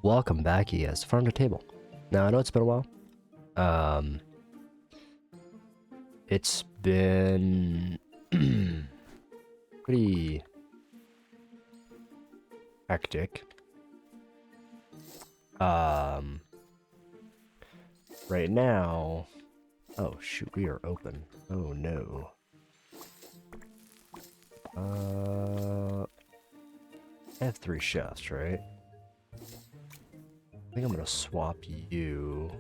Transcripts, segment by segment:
Welcome back, yes, Farm to Table. Now, I know it's been a while. Um, it's been pretty hectic. Right now... Oh, shoot, we are open. Oh, no. I have 3 chefs, right? I think I'm gonna swap you.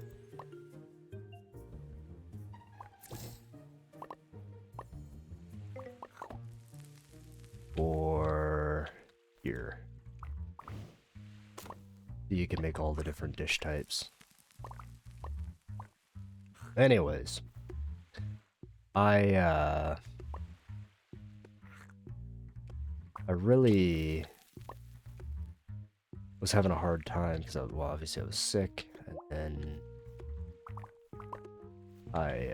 For here. You can make all the different dish types. Anyways. I really was having a hard time because well, obviously I was sick, and then I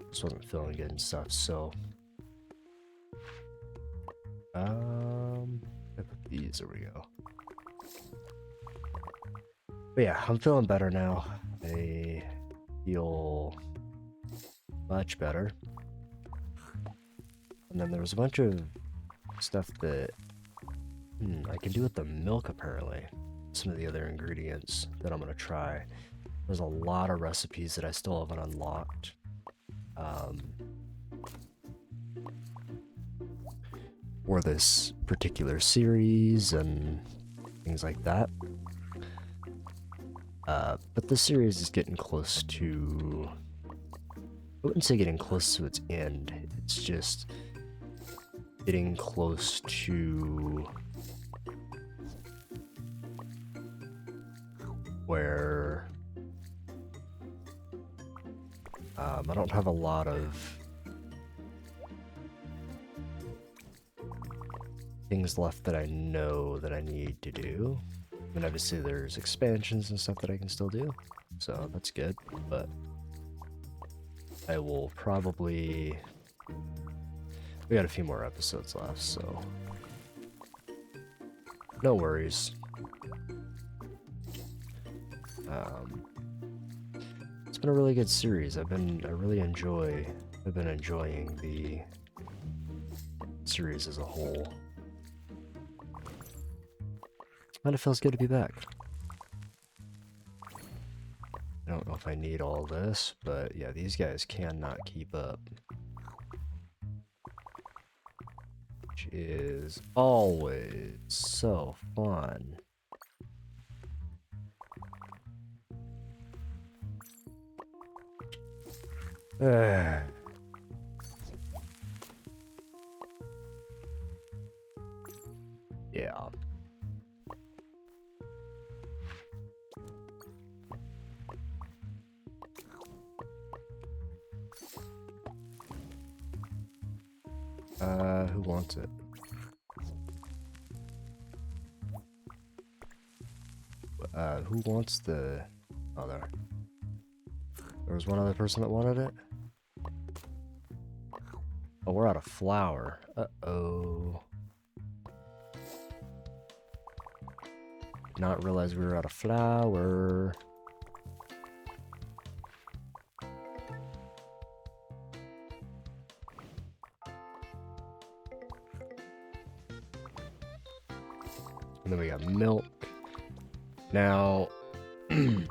just wasn't feeling good and stuff. So I put these. There we go. But yeah, I'm feeling better now. I feel much better. And then there was a bunch of stuff that I can do with the milk, apparently. Some of the other ingredients that I'm going to try. There's a lot of recipes that I still haven't unlocked. For this particular series and things like that. But this series is getting close to... I wouldn't say getting close to its end. It's just getting close to where I don't have a lot of things left that I know that I need to do. I mean, obviously there's expansions and stuff that I can still do, so that's good, but I will probably... We got a few more episodes left, so no worries. It's been a really good series. I've been enjoying the series as a whole. And it feels good to be back. I don't know if I need all this, but yeah, these guys cannot keep up. Which is always so fun. Yeah. Who wants it? Who wants the... Oh, there. There was one other person that wanted it? Oh, we're out of flour. Uh-oh. Did not realize we were out of flour. And then we got milk. Now, the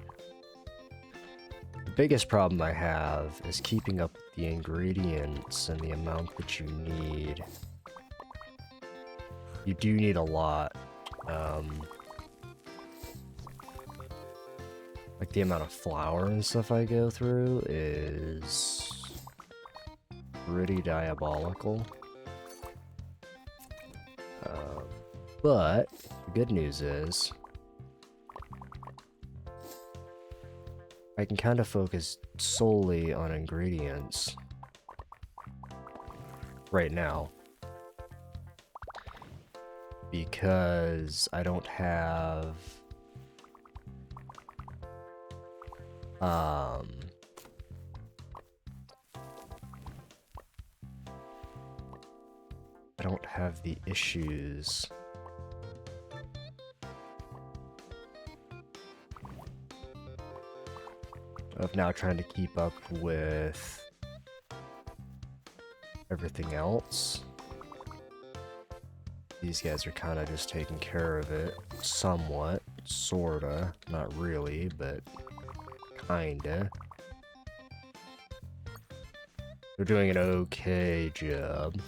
biggest problem I have is keeping up with the ingredients and the amount that you need. You do need a lot. Like the amount of flour and stuff I go through is pretty diabolical. But the good news is I can kind of focus solely on ingredients right now because I don't have the issues of now trying to keep up with everything else. These guys are kind of just taking care of it, somewhat, sorta, not really, but kinda. They're doing an okay job.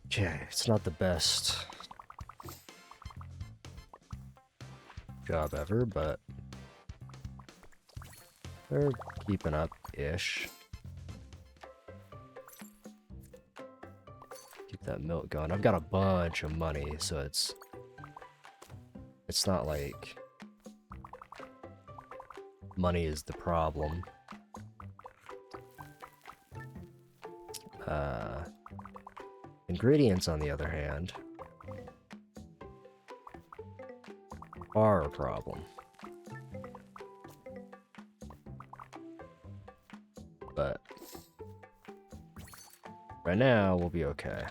Okay, it's not the best job ever, but they're keeping up-ish. Keep that milk going. I've got a bunch of money, so it's not like money is the problem. Ingredients, on the other hand, are a problem. But right now, we'll be okay.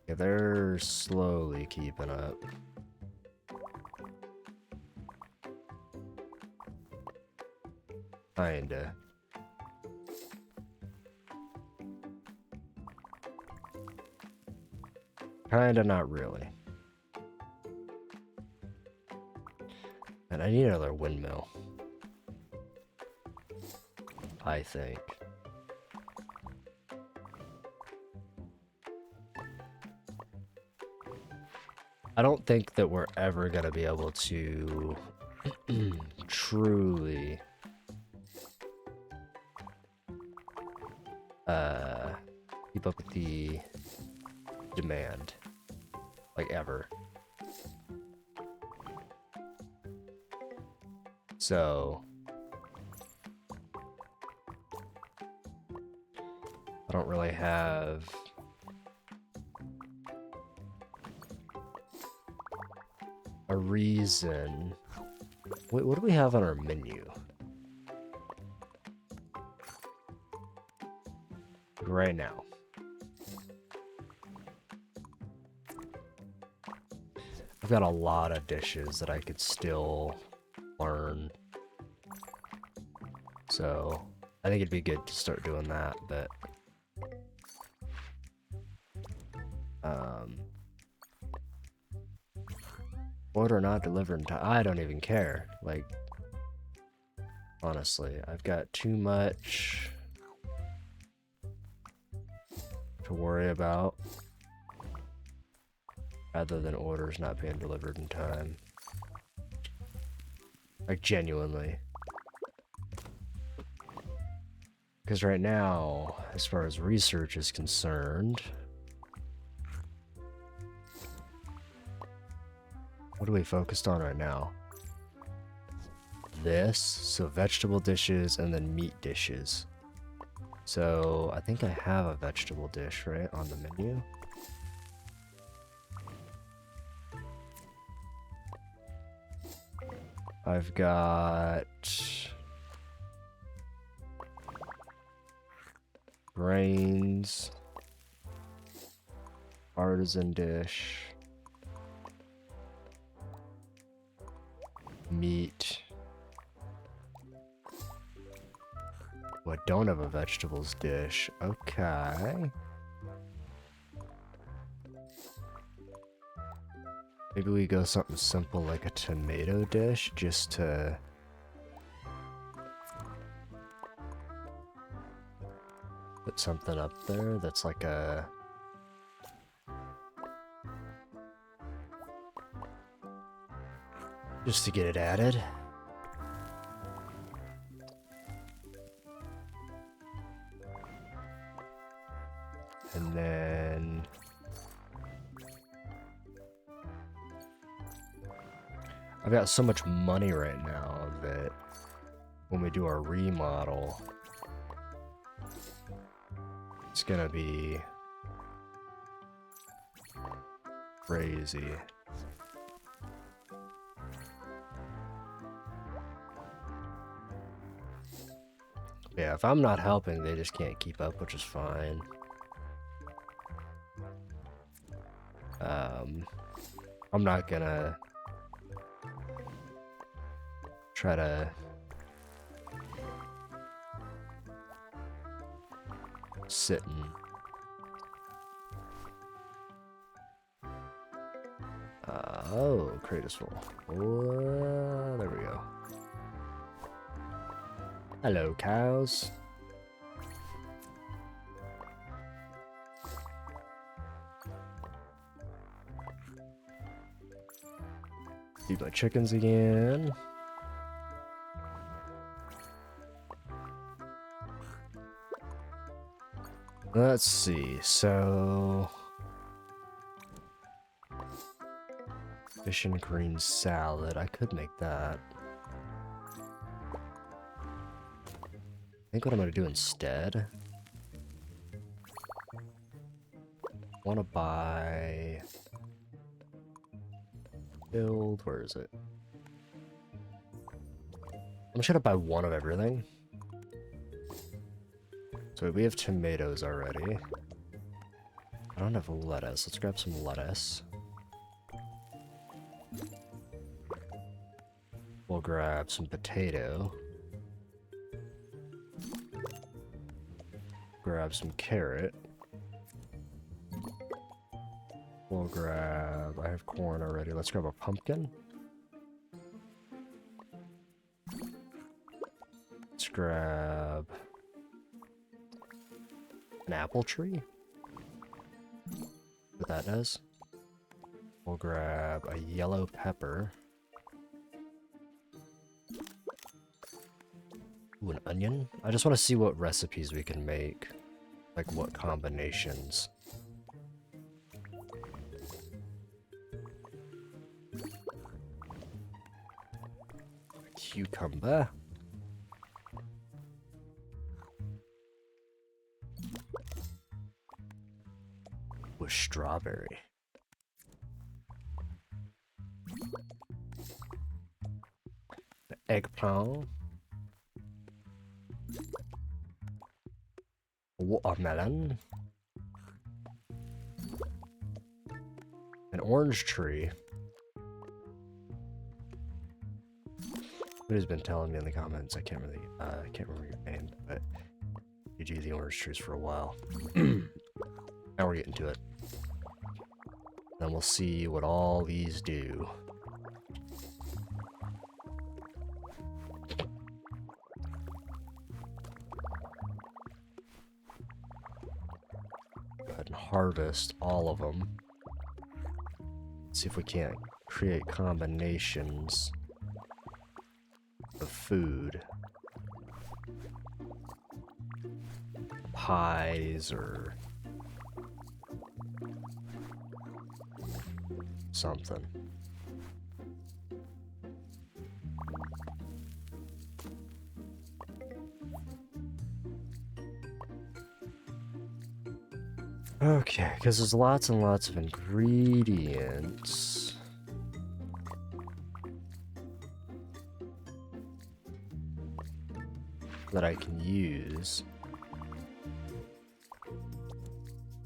Yeah, they're slowly keeping up. Kinda. Kinda, not really. And I need another windmill. I think. I don't think that we're ever gonna be able to truly keep up with the demand, like, ever. So I don't really have a reason. Wait, what do we have on our menu? Right now. I've got a lot of dishes that I could still learn. So I think it'd be good to start doing that, but order not delivered in time. I don't even care. Like, honestly, I've got too much to worry about rather than orders not being delivered in time. Like, genuinely. Because right now, as far as research is concerned, what are we focused on right now? This, so vegetable dishes and then meat dishes. So I think I have a vegetable dish, right, on the menu. I've got grains, artisan dish, meat. Oh, I don't have a vegetables dish. Okay. Maybe we go something simple like a tomato dish just to put something up there that's like a just to get it added. And then I've got so much money right now that when we do our remodel, it's gonna be crazy. Yeah, if I'm not helping, they just can't keep up, which is fine. I'm not gonna try to sit and oh, crate is full. There we go. Hello, cows. Feed my chickens again. Let's see, so... Fish and green salad, I could make that. I think what I'm gonna do instead... I wanna buy... Build, where is it? I'm just gonna buy one of everything. So we have tomatoes already. I don't have lettuce. Let's grab some lettuce. We'll grab some potato. Grab some carrot. We'll grab... I have corn already. Let's grab a pumpkin. Let's grab... an apple tree. What that does. We'll grab a yellow pepper. Ooh, an onion. I just want to see what recipes we can make. Like what combinations. Cucumber. With strawberry. The eggplant. Watermelon. An orange tree. Who's been telling me in the comments? I can't remember your name, but you do the orange trees for a while. Now we're getting to it. Then we'll see what all these do. Go ahead and harvest all of them. See if we can't create combinations of food. Pies or something. Okay, because there's lots and lots of ingredients. That I can use.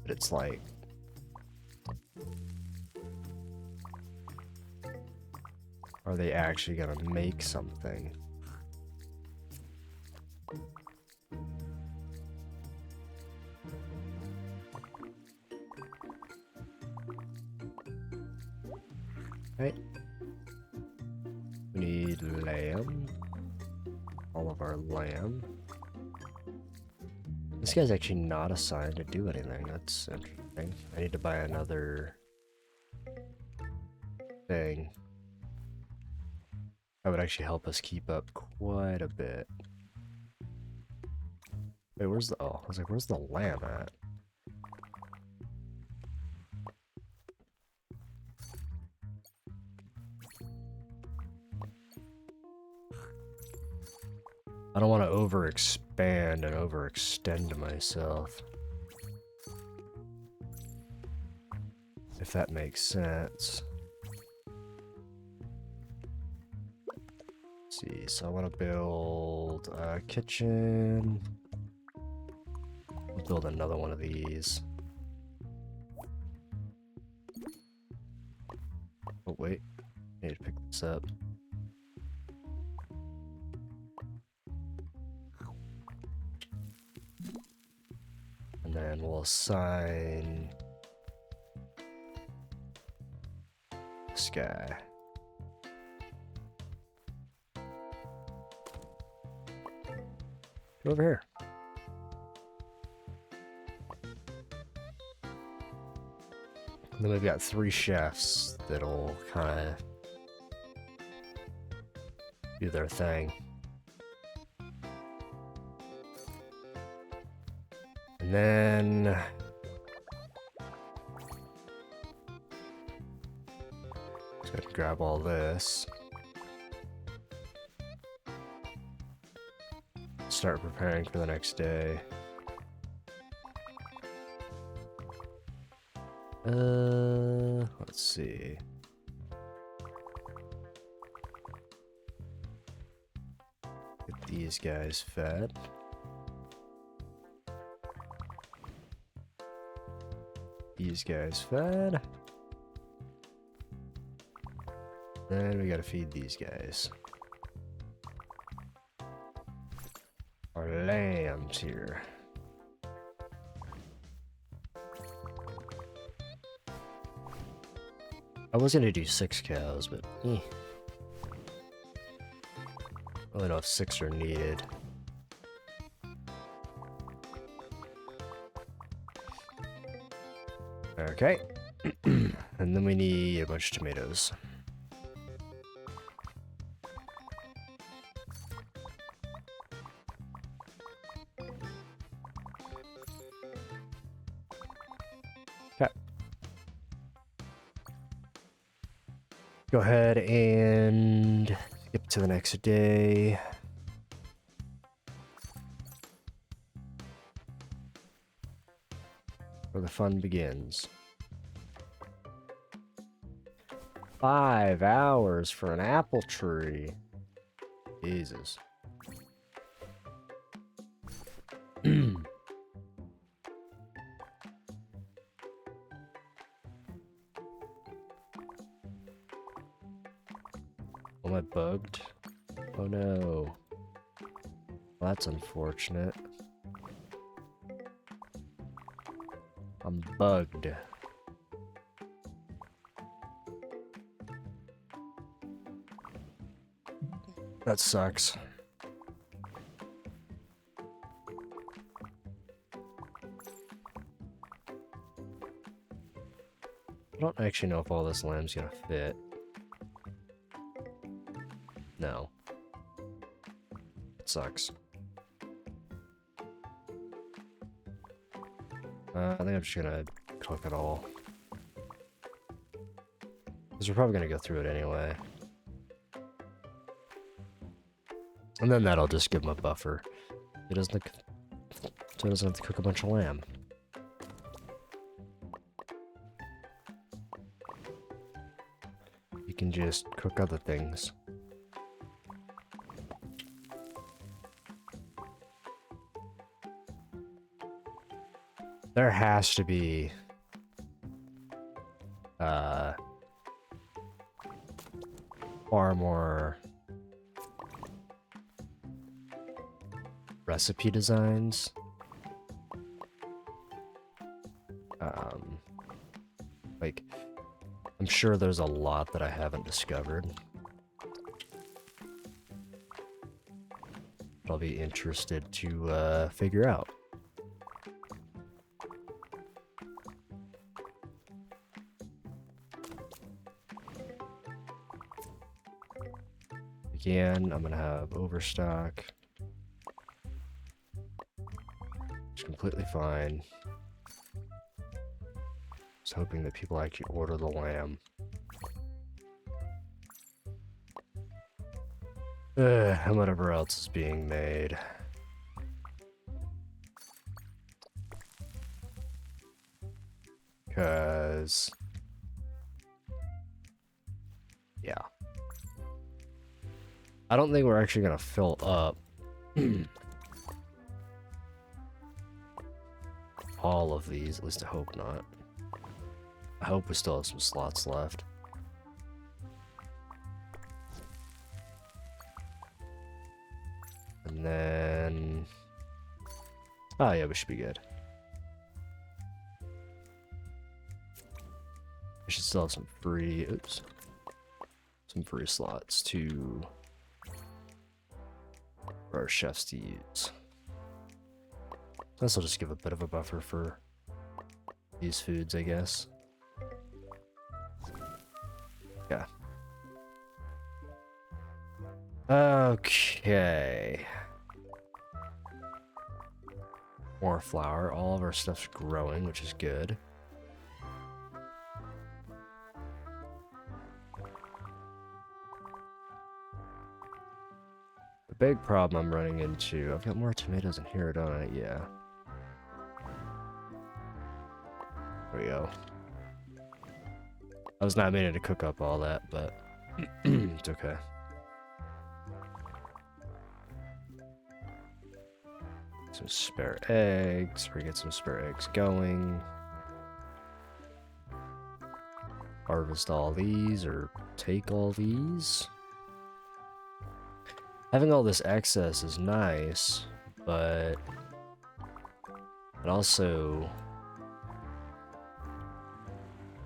But it's like... Are they actually gonna make something? Right. We need lamb. All of our lamb. This guy's actually not assigned to do anything. That's interesting. I need to buy another thing. That would actually help us keep up quite a bit. Wait, where's the... Oh, I was like, where's the lamb at? I don't want to overexpand and overextend myself. If that makes sense. Let's see, so I want to build a kitchen. Build another one of these. Oh wait, I need to pick this up. And then we'll assign this guy. Go over here. And then we've got 3 chefs that'll kind of do their thing. And then just gotta grab all this. Start preparing for the next day. Let's see. Get these guys fed. These guys fed. Then we gotta feed these guys. Our lambs here. I was gonna do 6 cows, but I don't know if 6 are needed. Okay. And then we need a bunch of tomatoes. Okay. Go ahead and skip to the next day. Where the fun begins. 5 hours for an apple tree. Jesus. Am I bugged? Oh no. Well, that's unfortunate. I'm bugged. That sucks. I don't actually know if all this lamb's gonna fit. No. It sucks. I think I'm just gonna cook it all. Because we're probably gonna go through it anyway. And then that'll just give him a buffer. He doesn't, so he doesn't have to cook a bunch of lamb. You can just cook other things. There has to be far more recipe designs. Like, I'm sure there's a lot that I haven't discovered. I'll be interested to figure out. Again, I'm gonna have overstock. It's completely fine. Just hoping that people actually order the lamb. And whatever else is being made. Cause yeah. I don't think we're actually gonna fill up all of these. At least I hope not. I hope we still have some slots left. And then... oh yeah, we should be good. We should still have some free... oops. Some free slots for our chefs to use. This will just give a bit of a buffer for these foods, I guess. Yeah. Okay. More flour. All of our stuff's growing, which is good. The big problem I'm running into... I've got more tomatoes in here, don't I? Yeah. There we go. I was not meaning to cook up all that, but it's okay. Some spare eggs. We get some spare eggs going. Harvest all these, or take all these. Having all this excess is nice, but it also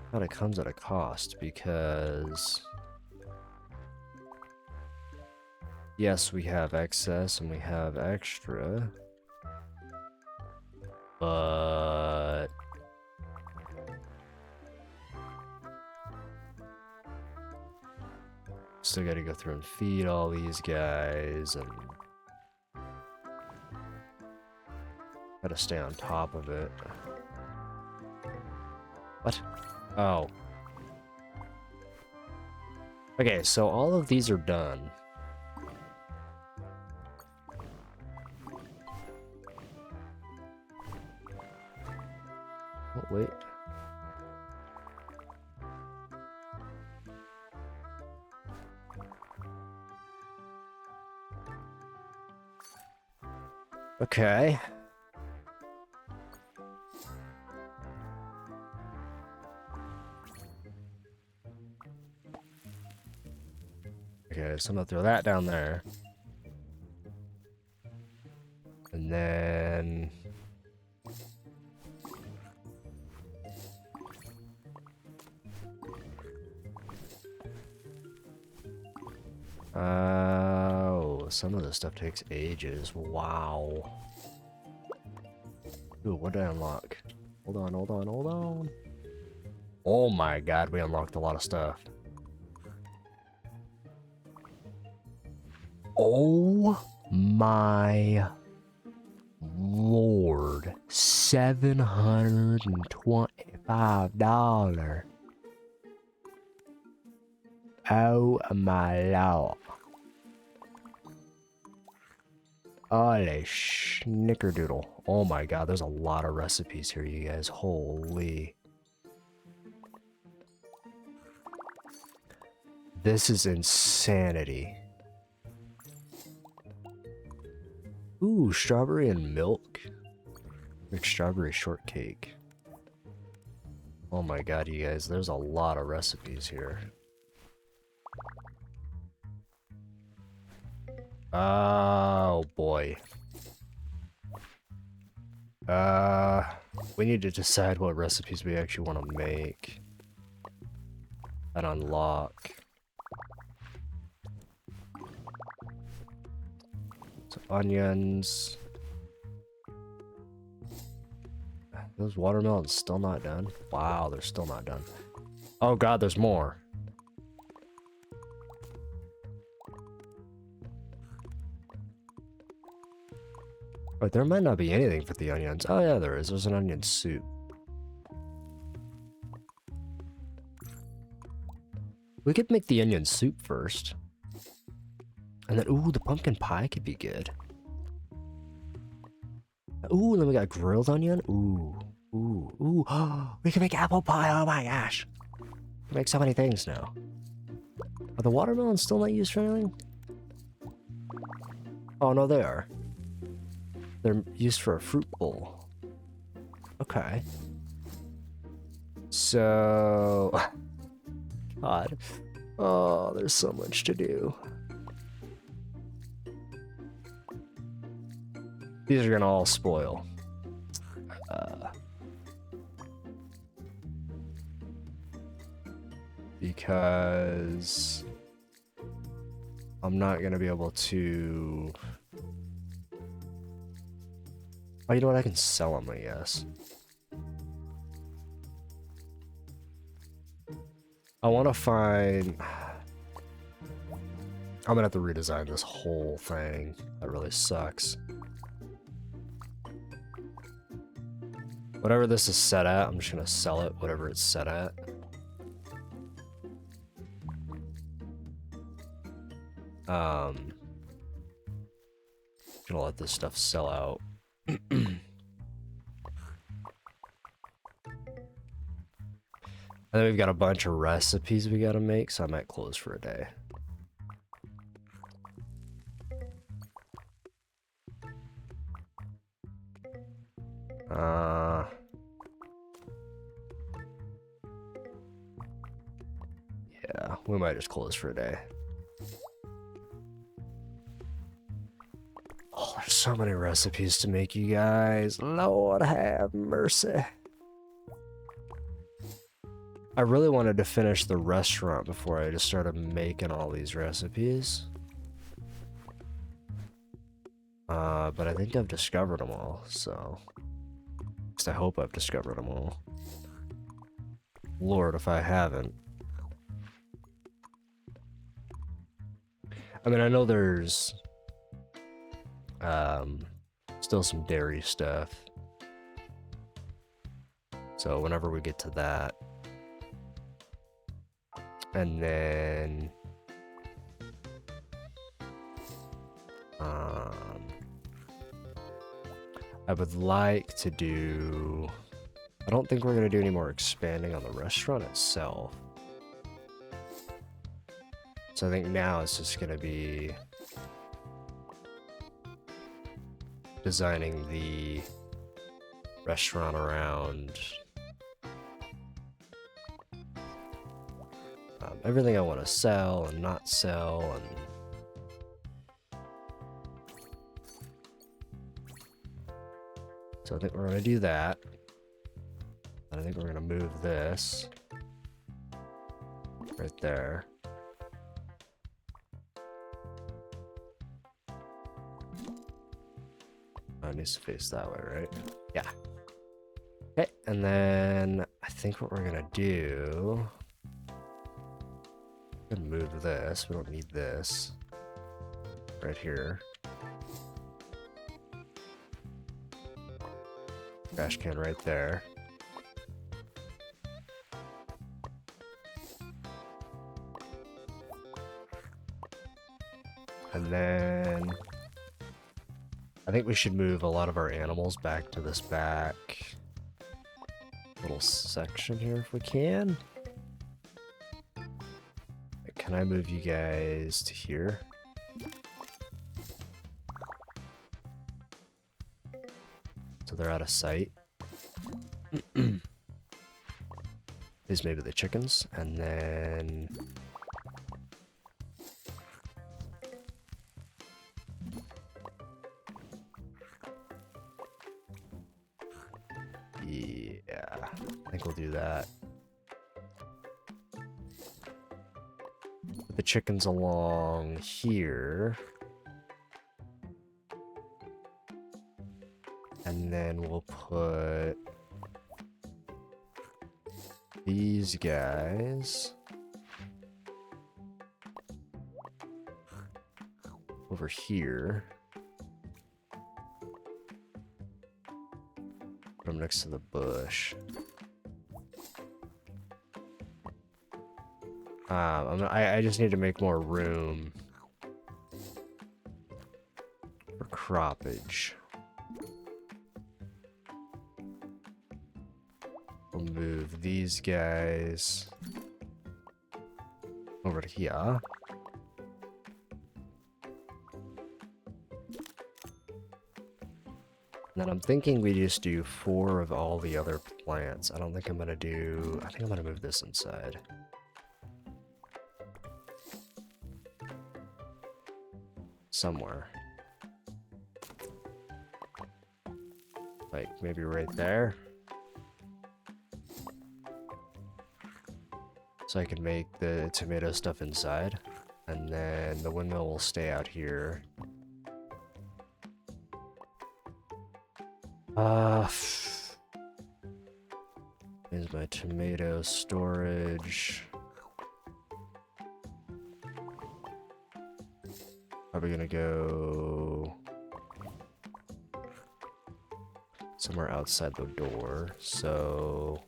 kind of comes at a cost, because yes, we have excess and we have extra, but still gotta go through and feed all these guys, and gotta stay on top of it. What? Oh. Okay, so all of these are done. Oh, wait. Okay. Okay, so I'm gonna throw that down there. And then... oh, some of this stuff takes ages. Wow. Ooh, what did I unlock? Hold on, hold on, hold on. Oh my god, we unlocked a lot of stuff. Oh my lord. $725. Oh my lord. Holy snickerdoodle. Oh my god, there's a lot of recipes here, you guys. Holy. This is insanity. Ooh, strawberry and milk. Make strawberry shortcake. Oh my god, you guys, there's a lot of recipes here. Oh boy. We need to decide what recipes we actually want to make and unlock. So onions. Those watermelons still not done? Wow, they're still not done. Oh god, there's more. But there might not be anything for the onions. Oh yeah, there is. There's an onion soup. We could make the onion soup first. And then, ooh, the pumpkin pie could be good. Ooh, and then we got grilled onion. Ooh, ooh, ooh. We can make apple pie. Oh my gosh. We make so many things now. Are the watermelons still not used for anything? Oh, no, they are. They're used for a fruit bowl. Okay. So... God. Oh, there's so much to do. These are gonna all spoil. Because... I'm not gonna be able to... Oh, you know what? I can sell them, I guess. I want to find... I'm gonna have to redesign this whole thing. That really sucks. Whatever this is set at, I'm just gonna sell it, whatever it's set at. Gonna let this stuff sell out. And then we've got a bunch of recipes we gotta make, so I might close for a day. Yeah, we might just close for a day. Oh, there's so many recipes to make, you guys. Lord have mercy. I really wanted to finish the restaurant before I just started making all these recipes. But I think I've discovered them all, so... At least I hope I've discovered them all. Lord, if I haven't. I mean, I know there's... still some dairy stuff. So whenever we get to that... And then... I would like to do... I don't think we're going to do any more expanding on the restaurant itself. So I think now it's just going to be... designing the restaurant around... everything I want to sell and not sell, and... So I think we're going to do that. And I think we're going to move this right there. Oh, it needs to face that way, right? Yeah. Okay, and then I think what we're going to do... I'm going to move this. We don't need this. Right here. Trash can right there. And then I think we should move a lot of our animals back to this back little section here if we can. Can I move you guys to here? So they're out of sight. Is maybe the chickens, and then yeah, I think we'll do that. Put the chickens along here. And then we'll put these guys over here. Put them next to the bush. I just need to make more room for croppage. We'll move these guys over to here. And then I'm thinking we just do 4 of all the other plants. I don't think I'm gonna do... I think I'm gonna move this inside. Somewhere. Like, maybe right there. So I can make the tomato stuff inside. And then the windmill will stay out here. Here's my tomato storage. Probably gonna go somewhere outside the door, so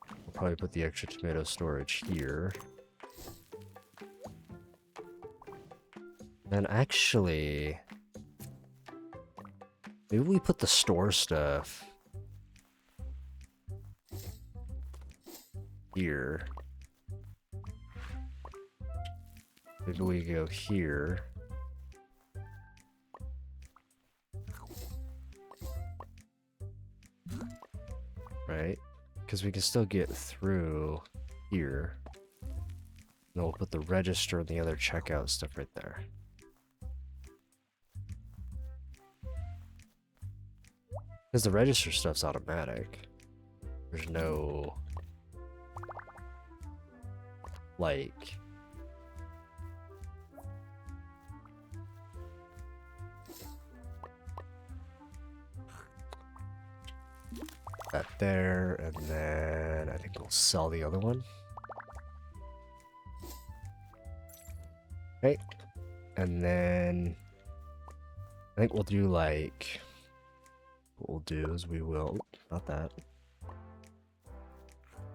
we'll probably put the extra tomato storage here. And actually, maybe we put the store stuff here. Maybe we go here. Right? Because we can still get through here. And we'll put the register and the other checkout stuff right there. Because the register stuff's automatic. There's no... like... that there, and then I think we'll sell the other one. Okay. And then I think we'll do like... what we'll do is we will... not that.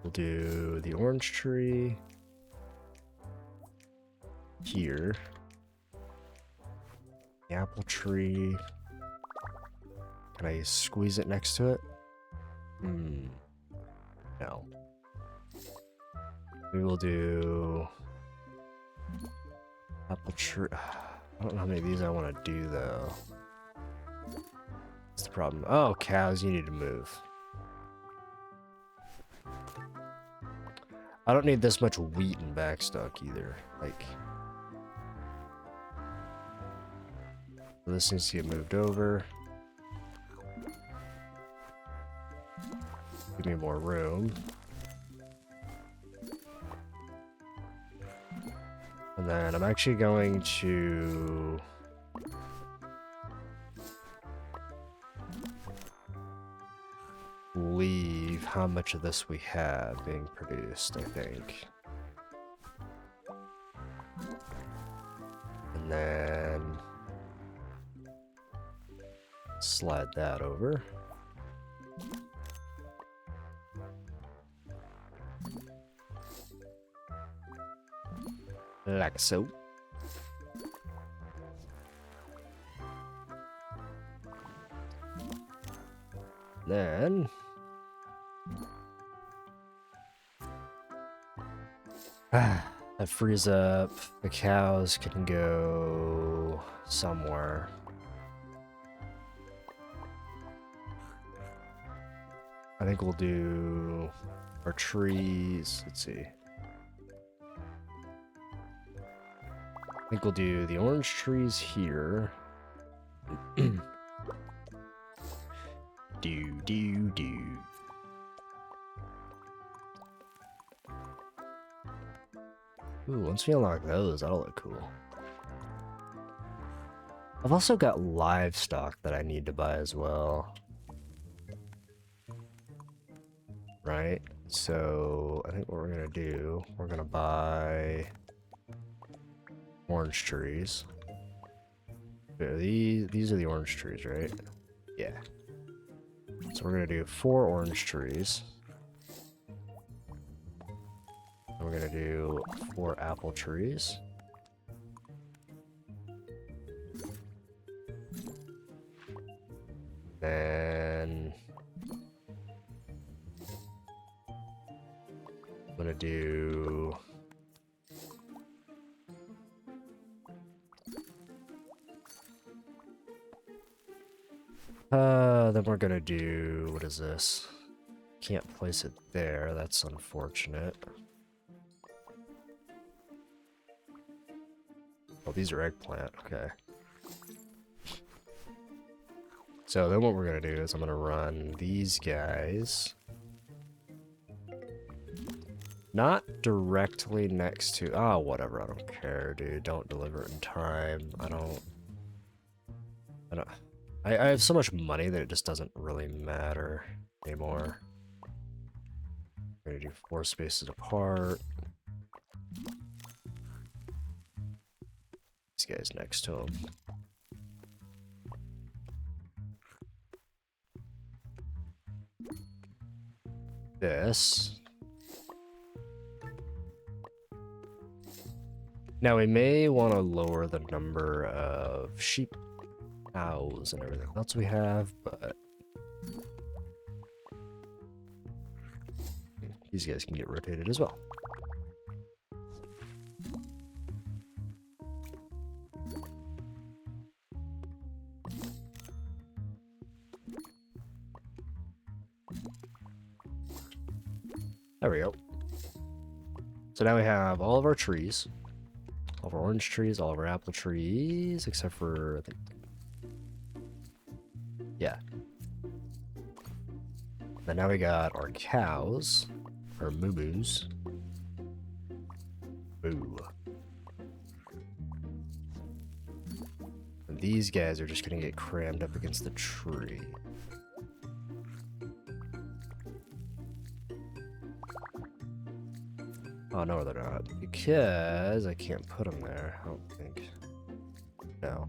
We'll do the orange tree here. The apple tree. Can I squeeze it next to it? No. We will do apple tree. I don't know how many of these I want to do though. That's the problem. Oh, cows, you need to move. I don't need this much wheat in backstock either. Like, this needs to get moved over. Give me more room. And then I'm actually going to... leave how much of this we have being produced, I think. And then... slide that over. Like so. Then that frees up. The cows can go somewhere. I think we'll do our trees. Let's see. I think we'll do the orange trees here. do. Ooh, once we unlock those, that'll look cool. I've also got livestock that I need to buy as well. Right? So, I think what we're gonna do, we're gonna buy orange trees. These are the orange trees, right? Yeah. So we're gonna do 4 orange trees. And we're gonna do 4 apple trees. Then I'm gonna do Then we're gonna do, what is this? Can't place it there, that's unfortunate. Oh, these are eggplant, okay. So then what we're gonna do is I'm gonna run these guys. Not directly next to, oh, whatever, I don't care, dude. Don't deliver it in time. I have so much money that it just doesn't really matter anymore. We're gonna do 4 spaces apart. These guys next to him. This. Now we may want to lower the number of sheep, cows, and everything else we have, but these guys can get rotated as well. There we go. So now we have all of our trees. All of our orange trees, all of our apple trees, except for, I think, yeah. And now we got our cows, our moo-moos. Moo. And these guys are just gonna get crammed up against the tree. Oh, no, they're not. Because I can't put them there, I don't think. No.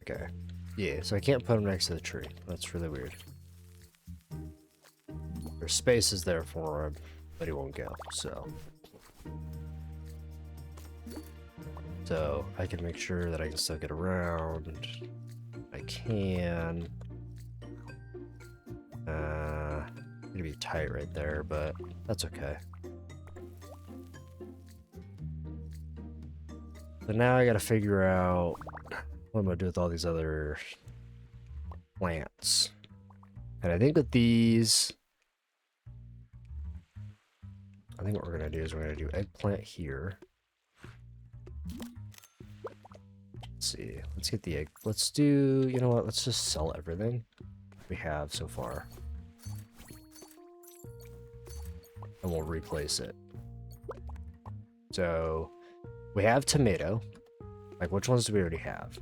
Okay. Yeah, so I can't put them next to the tree. That's really weird. There's spaces there for him, but he won't go, so. So, I can make sure that I can still get around. I can. Gonna be tight right there, but that's okay. So now I gotta figure out what I'm gonna do with all these other plants. And I think with these, I think what we're gonna do is we're gonna do eggplant here. Let's see, let's get the egg. Let's do, you know what, let's just sell everything we have so far. And we'll replace it. So, we have tomato. Like, which ones do we already have?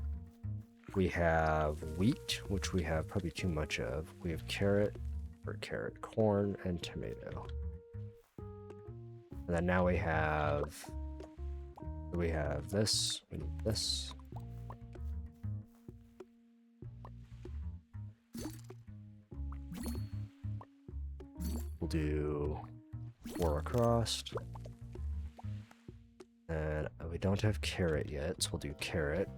We have wheat, which we have probably too much of. We have carrot, corn, and tomato. And then now we have this, we need this. We'll do 4 across. And we don't have carrot yet, so we'll do carrot.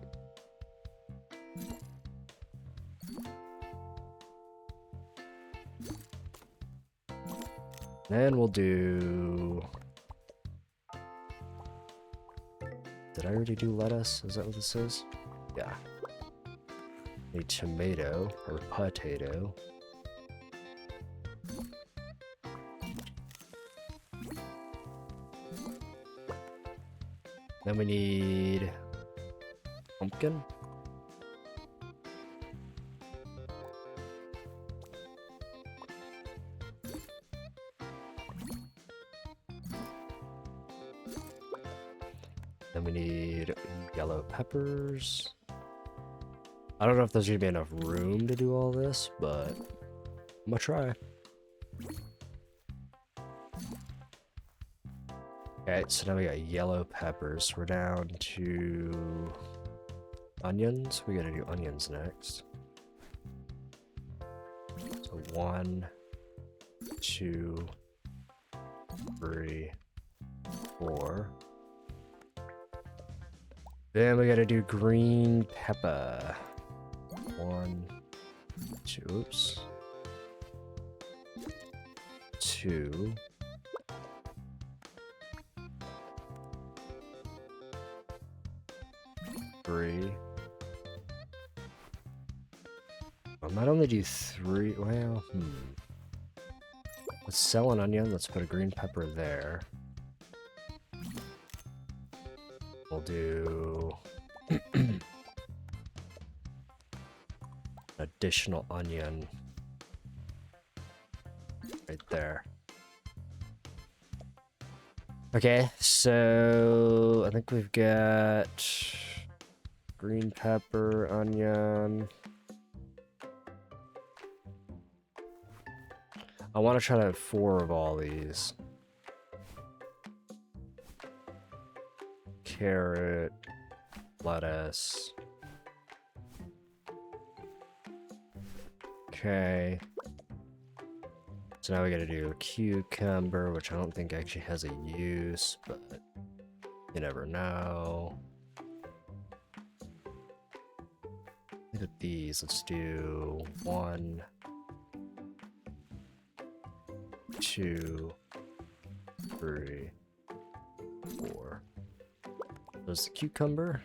Then we'll do... Did I already do lettuce? Is that what this is? Yeah. A tomato, or potato. Then we need pumpkin. Then we need yellow peppers. I don't know if there's gonna be enough room to do all this, but I'm gonna try. Okay, so now we got yellow peppers. We're down to onions. We gotta do onions next. So 1, 2, 3, 4. Then we gotta do green pepper. 1, 2, oops. 2. 3. I might only do 3. Well, let's sell an onion. Let's put a green pepper there. We'll do additional onion right there. Okay, so I think we've got green pepper, onion. I want to try to have 4 of all these. Carrot, lettuce. Okay. So now we gotta do a cucumber, which I don't think actually has a use, but you never know. Look at these. Let's do 1, 2, 3, 4. There's the cucumber.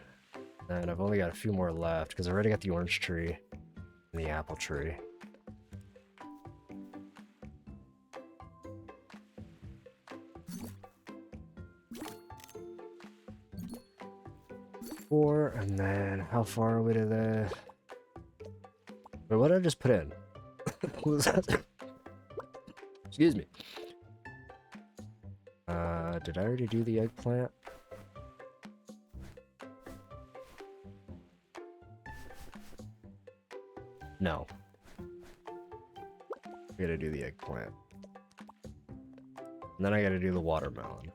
And I've only got a few more left because I already got the orange tree and the apple tree. Four, and then how far are we to the... Wait, what did I just put in? What was that? Excuse me. Did I already do the eggplant? No. I gotta do the eggplant. And then I gotta do the watermelon.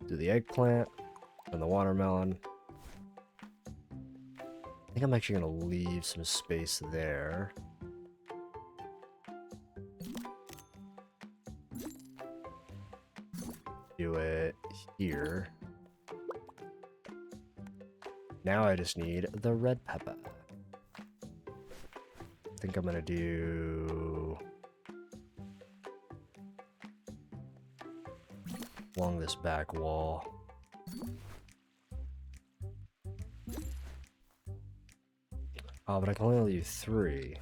Do the eggplant and the watermelon. I think I'm actually gonna leave some space there. Do it here. Now I just need the red pepper. I think I'm gonna do along this back wall. Oh, but I can only leave 3.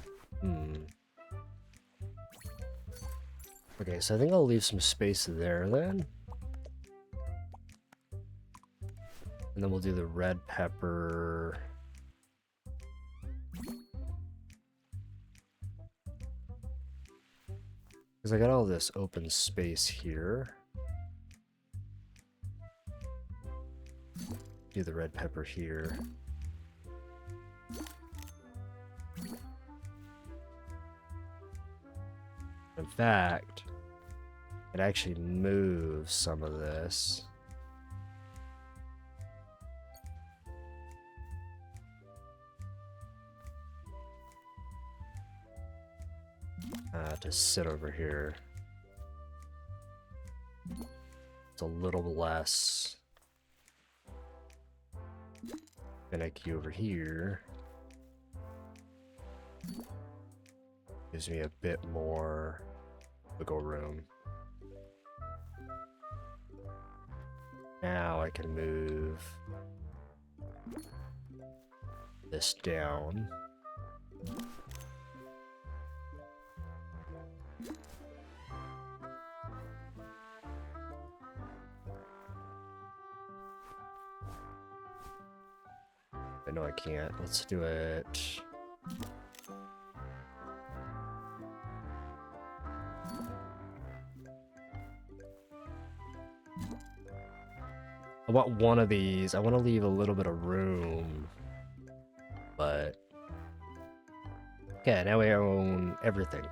Okay, so I think I'll leave some space there then. And then we'll do the red pepper. Because I got all this open space here. Do the red pepper here. In fact, it actually moves some of this. To sit over here. It's a little less finicky over here. Gives me a bit more wiggle room. Now I can move this down. No, I can't. Let's do it. I want one of these. I want to leave a little bit of room. But... okay, now we own everything.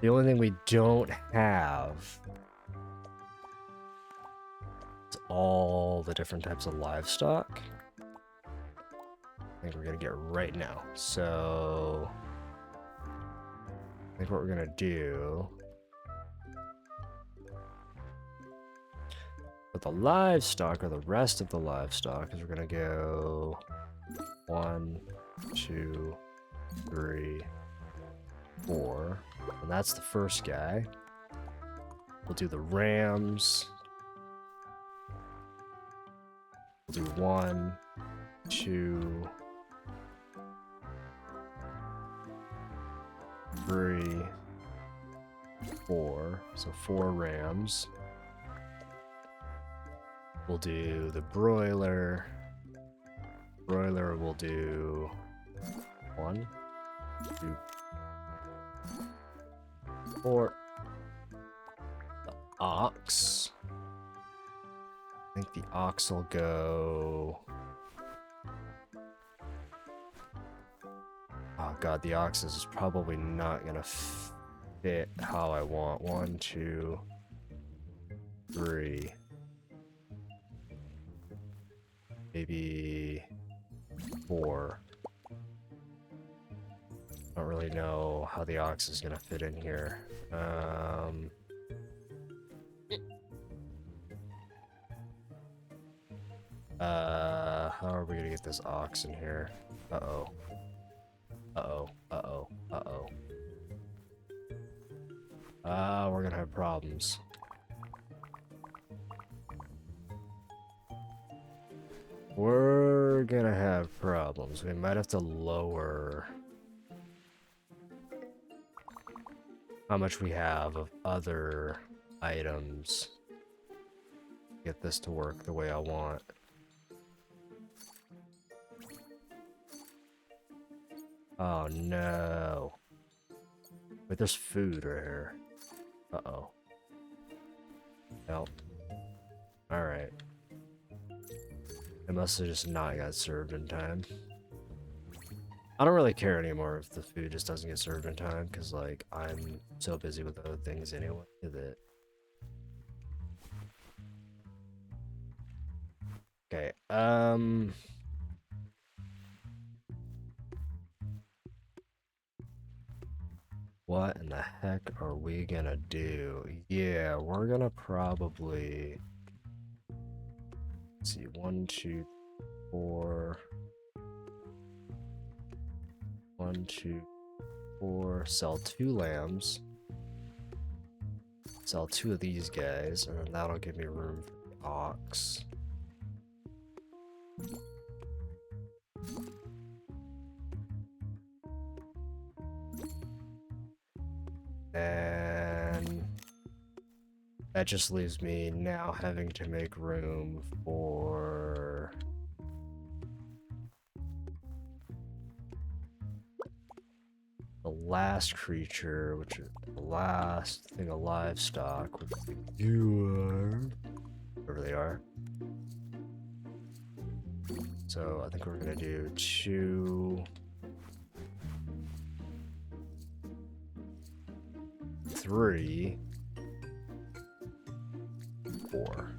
The only thing we don't have... all the different types of livestock. I think we're gonna get right now. So I think what we're gonna do with the livestock, or the rest of the livestock, is we're gonna go 1, 2, 3, 4. And that's the first guy. We'll do the rams. We'll do 1, 2, 3, 4. So 4 rams. We'll do the broiler. Broiler will do 1, 2, 4. The ox. I think the ox will go. Oh god, the ox is probably not gonna fit how I want. 1, 2, 3. Maybe 4. I don't really know how the ox is gonna fit in here. How are we gonna get this ox in here? Uh-oh. Uh-oh. Uh-oh. Uh-oh. We're gonna have problems. We're gonna have problems. We might have to lower how much we have of other items to get this to work the way I want. Oh no. Wait, there's food right here. Uh-oh. Nope. Alright. It must have just not got served in time. I don't really care anymore if the food just doesn't get served in time, because, like, I'm so busy with other things anyway that... Okay, what in the heck are we gonna do? Yeah, we're gonna probably... Let's see, 1, 2, 4... 1, 2, 4... Sell 2 lambs. Sell 2 of these guys, and then that'll give me room for the ox. And that just leaves me now having to make room for the last creature, which is the last thing of livestock, which you are, wherever they are. So I think we're gonna do 2, 3, 4.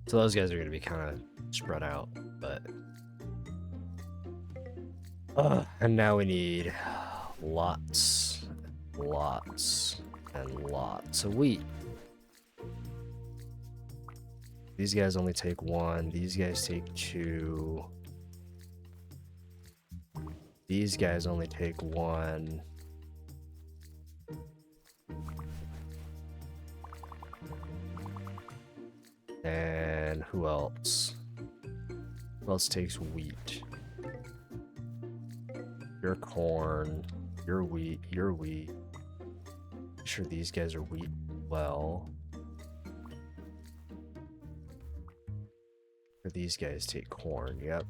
So those guys are gonna be kind of spread out, but and now we need lots, lots, and lots of wheat. These guys only take 1. These guys take 2. These guys only take 1. And who else? Who else takes wheat? Your corn, your wheat, your wheat. I'm sure these guys are wheat well. Or these guys take corn, yep.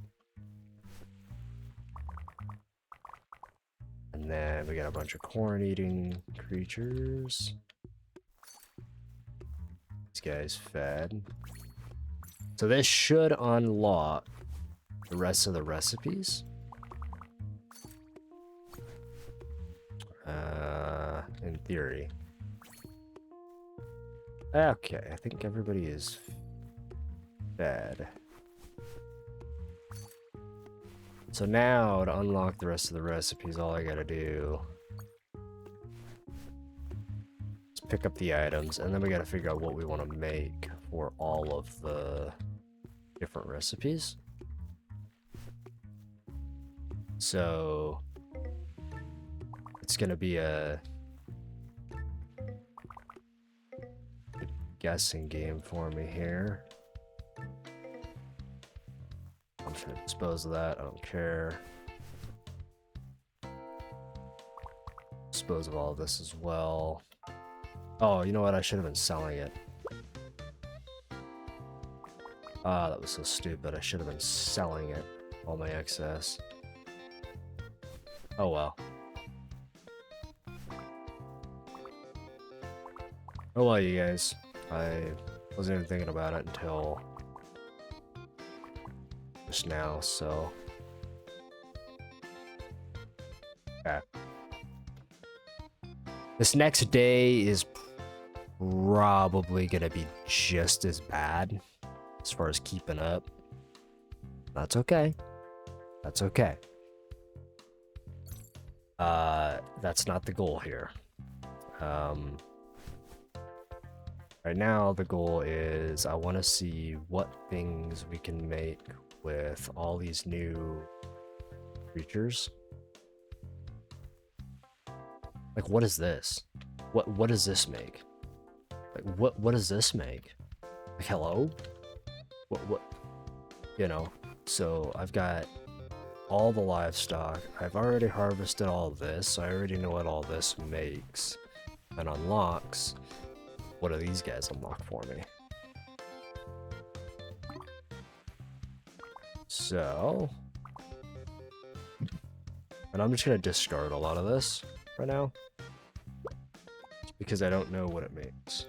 And then we got a bunch of corn-eating creatures. These guys fed. So this should unlock the rest of the recipes. In theory. Okay, I think everybody is fed. So now, to unlock the rest of the recipes, all I gotta do is pick up the items, and then we gotta figure out what we want to make for all of the different recipes. So It's gonna be a guessing game for me here. I'm just gonna dispose of that. I don't care. Dispose of all of this as well. Oh, you know what? I should have been selling it. Ah, that was so stupid. I should have been selling it. All my excess. Oh well. Oh well, you guys. I wasn't even thinking about it until just now, so. Okay. This next day is probably gonna be just as bad as far as keeping up. That's okay. That's okay. That's not the goal here. Right now, the goal is I want to see what things we can make with all these new creatures. Like, what is this? What does this make? Like, what does this make? Like, hello? What? You know. So I've got all the livestock. I've already harvested all this, so I already know what all this makes and unlocks. What do these guys unlock for me? So, and I'm just gonna discard a lot of this right now, because I don't know what it makes.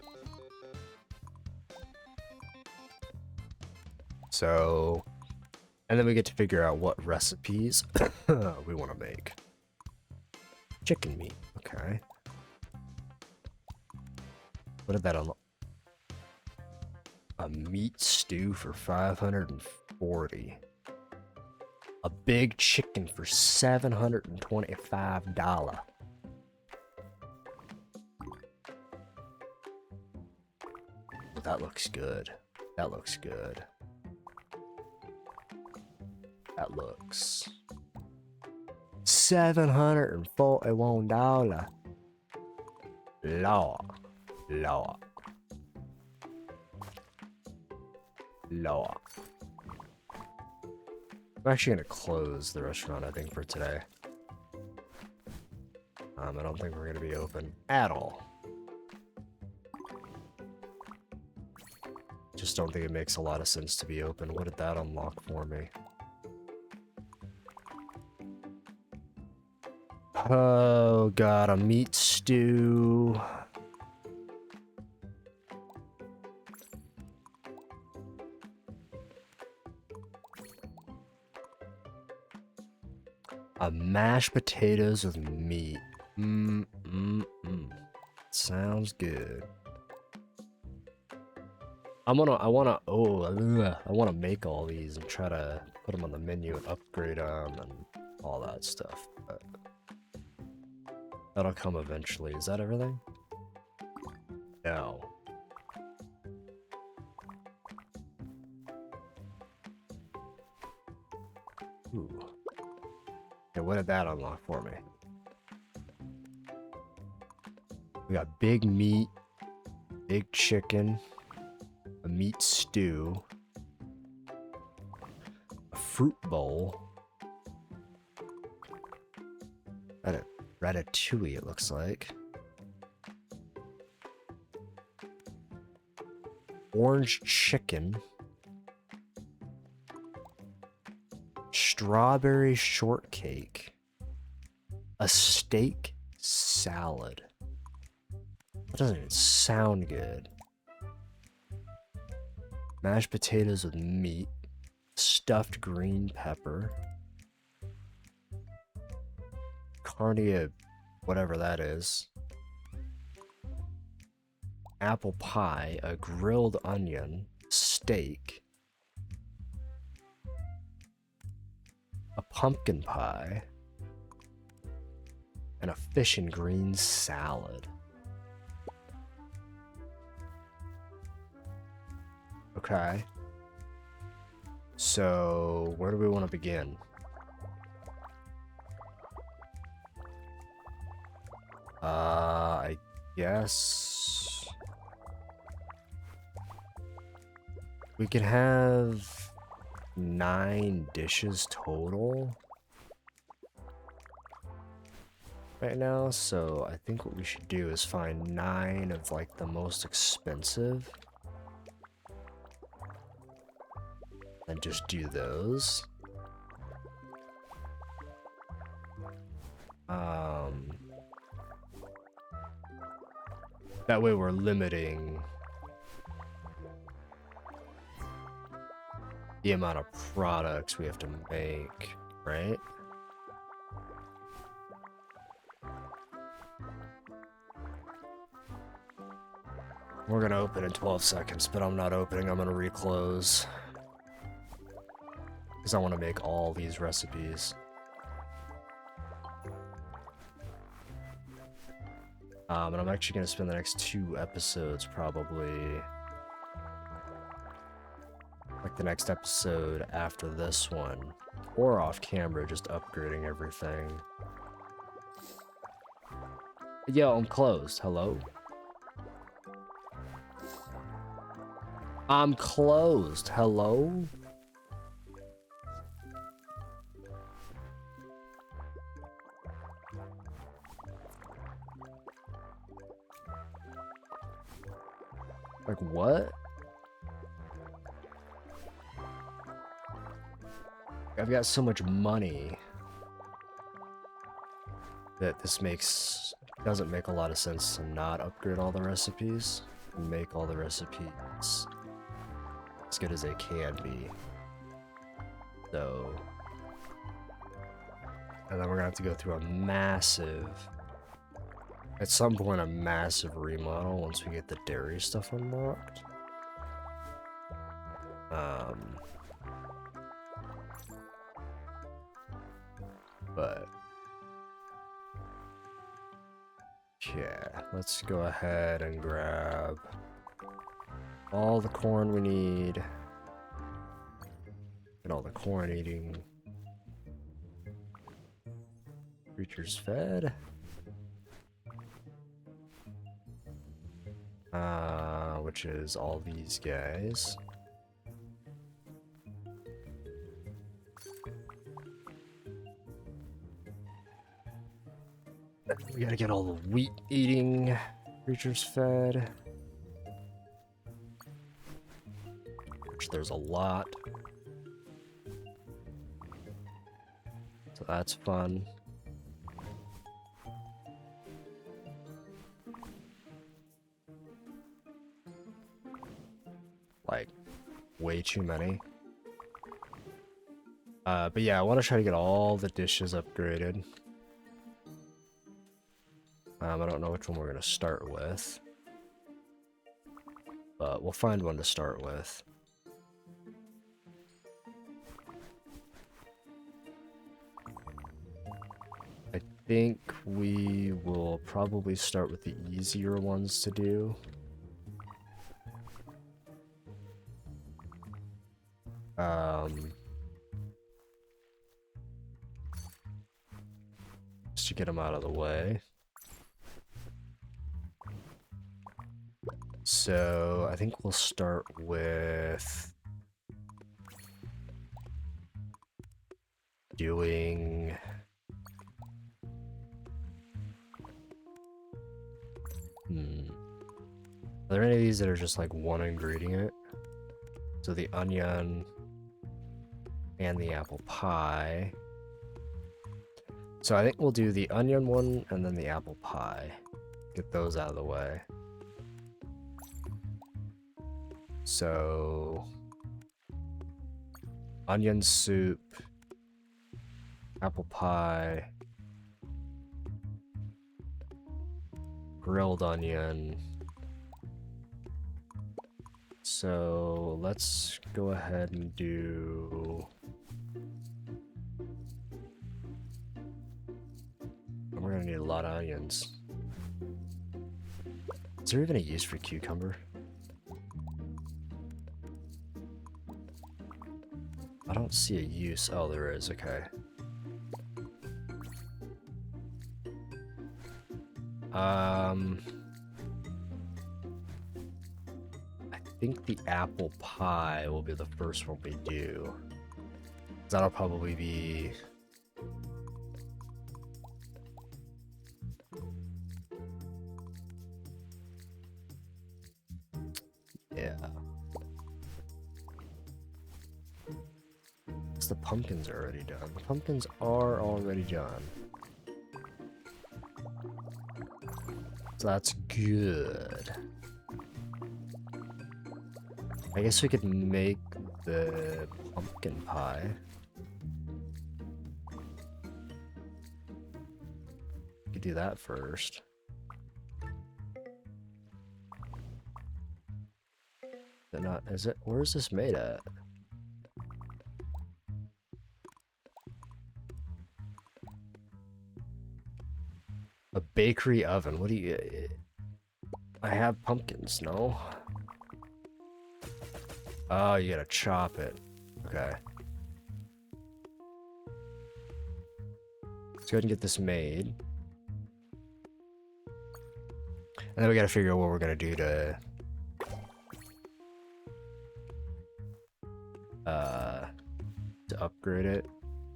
So, and then we get to figure out what recipes we want to make. Chicken meat, okay. What did that unlock? A meat stew for 540. A big chicken for $725. Well, that looks good. That looks good. That looks $741. Law. I'm actually gonna close the restaurant, I think, for today. I don't think we're gonna be open at all. Just don't think it makes a lot of sense to be open. What did that unlock for me? Oh god, a meat stew. A mashed potatoes with meat. Sounds good. I wanna make all these and try to put them on the menu and upgrade them and all that stuff. But that'll come eventually. Is that everything? No. Ooh. Okay, what did that unlock for me? We got big meat, big chicken, a meat stew, a fruit bowl, ratatouille it looks like, orange chicken, strawberry shortcake, a steak salad. That doesn't even sound good. Mashed potatoes with meat, stuffed green pepper, carne, whatever that is, apple pie, a grilled onion, steak, a pumpkin pie, and a fish and greens salad. Okay. So, where do we want to begin? I guess we can have 9 dishes total right now, so I think what we should do is find 9 of like the most expensive and just do those. That way we're limiting the amount of products we have to make, right? We're gonna open in 12 seconds, but I'm not opening, I'm gonna reclose. Because I want to make all these recipes. And I'm actually gonna spend the next 2 episodes probably, like the next episode after this one, or off camera, just upgrading everything. Yo, I'm closed. Hello? I'm closed. Hello? Like, what? I've got so much money that this doesn't make a lot of sense to not upgrade all the recipes and make all the recipes as good as they can be. So, and then we're gonna have to go through at some point, a massive remodel once we get the dairy stuff unlocked. But yeah, let's go ahead and grab all the corn we need. Get all the corn eating creatures fed. Which is all these guys. We gotta get all the wheat eating creatures fed. Which there's a lot. So that's fun. Like, way too many. But yeah, I want to try to get all the dishes upgraded. I don't know which one we're going to start with. But we'll find one to start with. I think we will probably start with the easier ones to do. Just to get them out of the way. So I think we'll start with doing Are there any of these that are just like one ingredient? So the onion and the apple pie. So I think we'll do the onion one and then the apple pie. Get those out of the way. So onion soup, apple pie, grilled onion. So let's go ahead and do... We're gonna need a lot of onions. Is there even a use for cucumber? I don't see a use. Oh, there is. Okay. I think the apple pie will be the first one we do. That'll probably be... Yeah. The pumpkins are already done. The pumpkins are already done. So that's good. I guess we could make the pumpkin pie. We could do that first. Is it? Where is this made at? A bakery oven. What do you... I have pumpkins, no? Oh, you gotta chop it. Okay. Let's go ahead and get this made. And then we gotta figure out what we're gonna do to... upgrade it.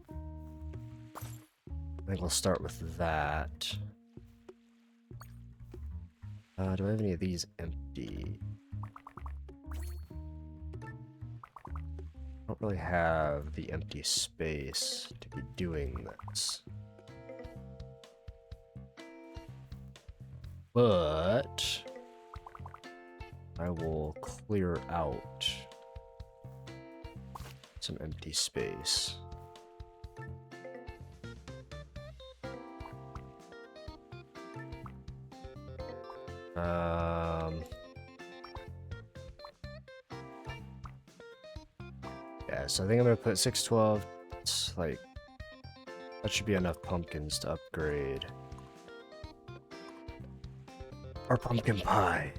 I think we'll start with that. Do I have any of these empty? I don't really have the empty space to be doing this. But I will clear out some empty space. Yeah, so I think I'm gonna put 612. It's like, that should be enough pumpkins to upgrade our pumpkin pie.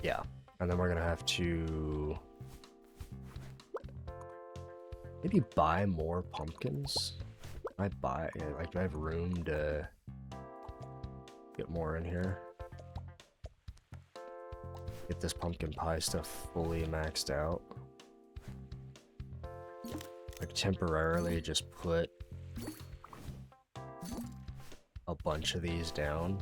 Yeah, and then we're gonna have to maybe buy more pumpkins. I buy, like, do I have room to get more in here? Get this pumpkin pie stuff fully maxed out. Like, temporarily just put a bunch of these down.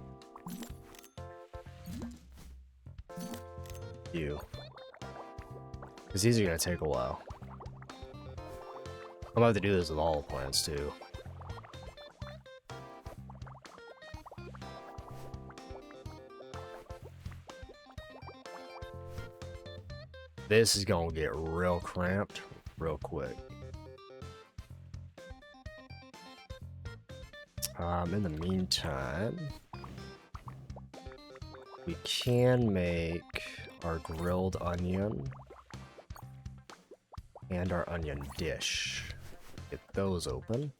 Because these are gonna take a while. I'm gonna have to do this with all the plants too. This is gonna get real cramped real quick. In the meantime, we can make our grilled onion and our onion dish. Get those open.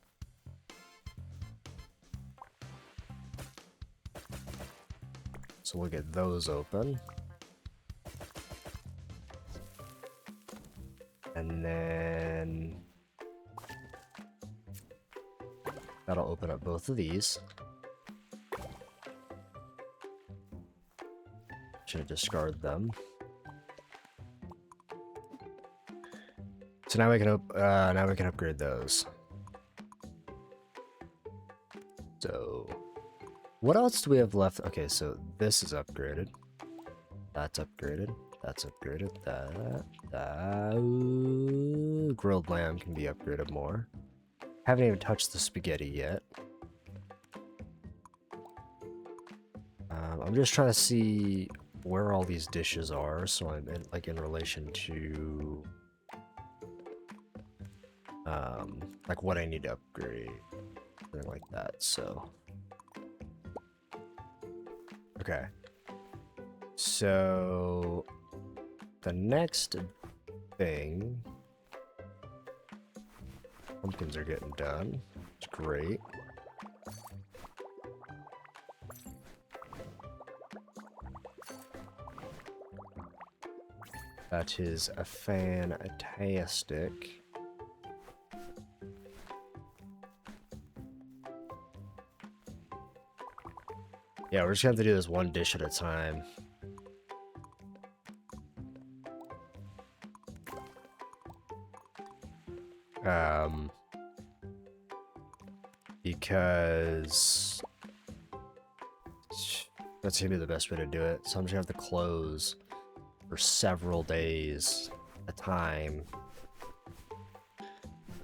So we'll get those open. And then that'll open up both of these. Should discard them. So now we can upgrade those. So what else do we have left? Okay, so this is upgraded. That's upgraded. That's upgraded. Grilled lamb can be upgraded more. Haven't even touched the spaghetti yet. I'm just trying to see where all these dishes are, so I'm in relation to like what I need to upgrade, something like that. So okay, so the next thing, pumpkins are getting done. It's great. That is a fantastic. Yeah, we're just gonna have to do this one dish at a time. Because that's gonna be the best way to do it. So I'm just gonna have to close for several days at a time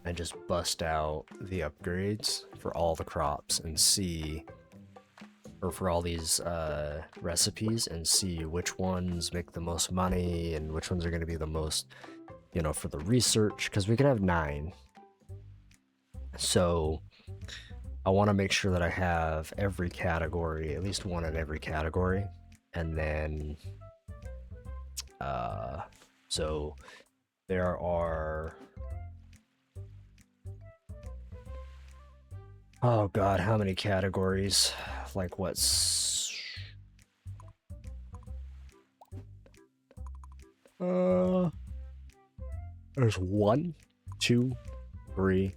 and just bust out the upgrades for all the crops and see, or for all these recipes, and see which ones make the most money and which ones are going to be the most, you know, for the research, because we can have 9. So I want to make sure that I have every category, at least one in every category, and then so there are, oh god, how many categories? Like what's there's 1, 2, 3,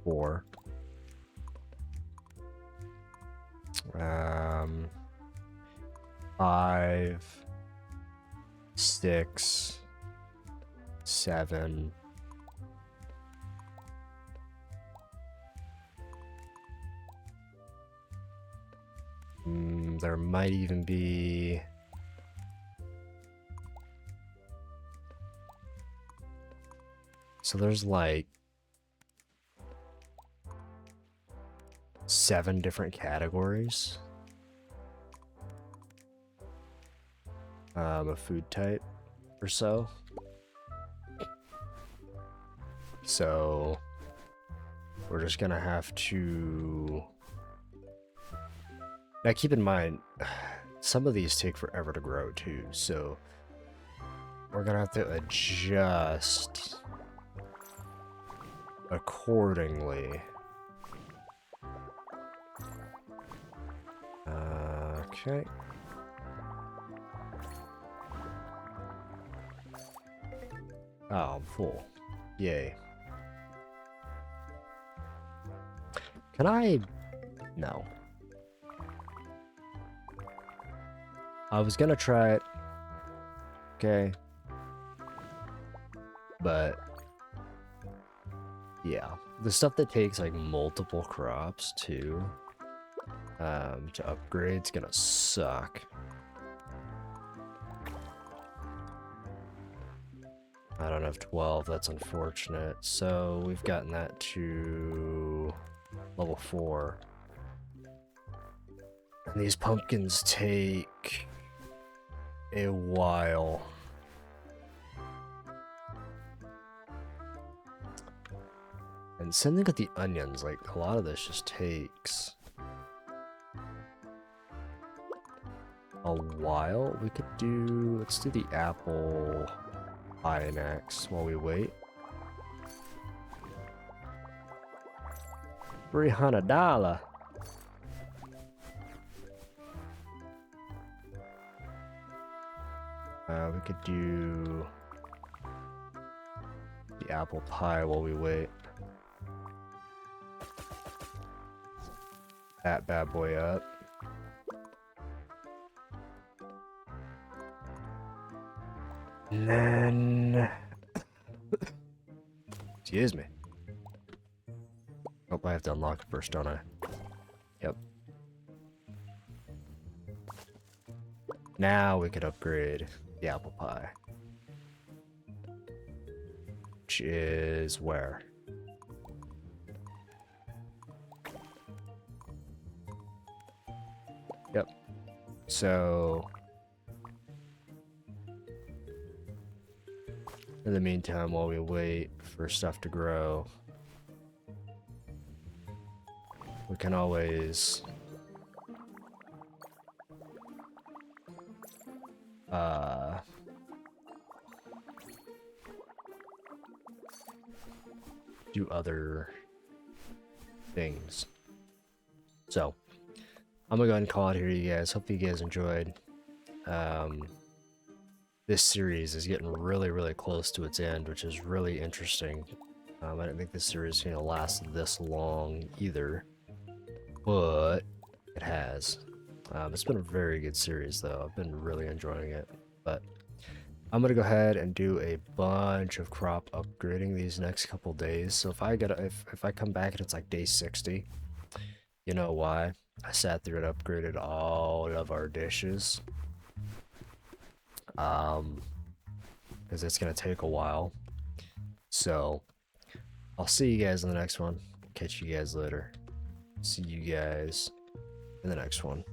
4, 5, 6, 7. There might even be so there's like 7 different categories of food type or so. So we're just gonna have to, now keep in mind some of these take forever to grow too, so we're gonna have to adjust accordingly. Okay. Oh, I'm full. Yay. Can I? No. I was gonna try it. Okay. But yeah, the stuff that takes like multiple crops too, to upgrade, is gonna suck. I don't have 12, that's unfortunate. So we've gotten that to level 4. And these pumpkins take a while. And same thing with the onions, like a lot of this just takes a while. We could do, let's do the apple pie next while we wait. $300. We could do the apple pie while we wait. That bad boy up. And then, excuse me. Oh, I have to unlock it first, don't I? Yep. Now we could upgrade the apple pie. Which is where? Yep. So in the meantime, while we wait for stuff to grow, we can always do other things. So I'm gonna go ahead and call it here, you guys. Hope you guys enjoyed. this series is getting really, really close to its end, which is really interesting. I didn't think this series was going to last this long either, but it has. It's been a very good series, though. I've been really enjoying it. But I'm gonna go ahead and do a bunch of crop upgrading these next couple days. So if I come back and it's like day 60, you know why? I sat through and upgraded all of our dishes. Because it's gonna take a while. So I'll see you guys in the next one. Catch you guys later. See you guys in the next one.